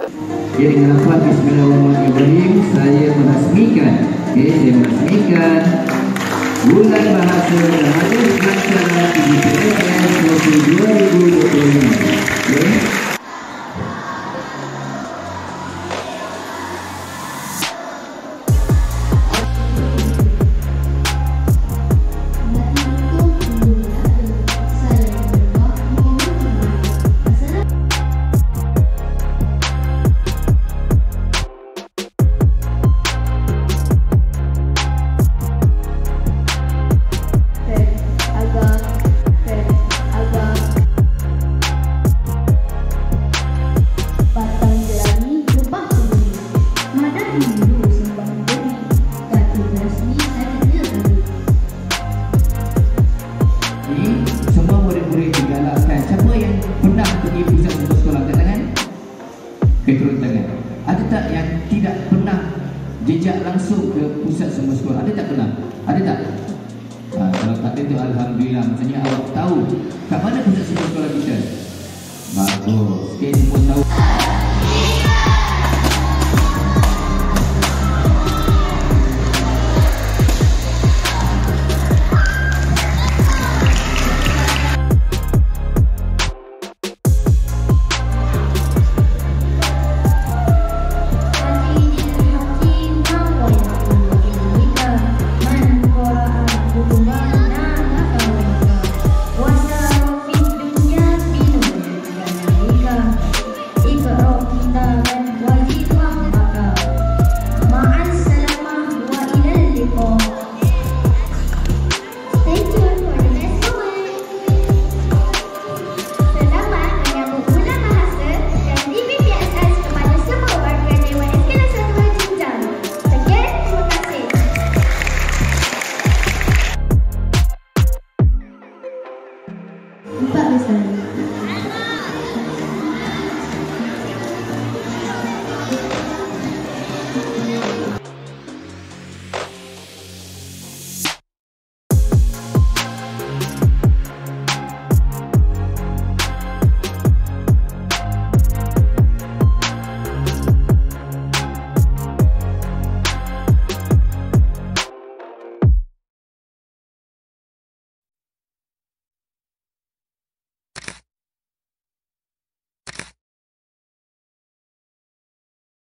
Jadi dengan lafaz Bismillahirrahmanirrahim saya merasmikan bulan bahasa dan majlis pelaksana PGPSS tahun 2025. Semua murid-murid digalakkan. Siapa yang pernah pergi pusat semua sekolah? Angkat tangan. Okey, turun tangan. Ada tak yang tidak pernah jejak langsung ke pusat semua sekolah? Ada tak pernah? Ada tak? Kalau tak ada tu alhamdulillah. Maksudnya awak tahu kat mana pusat semua sekolah kita. Bagus. Okey, semua tahu.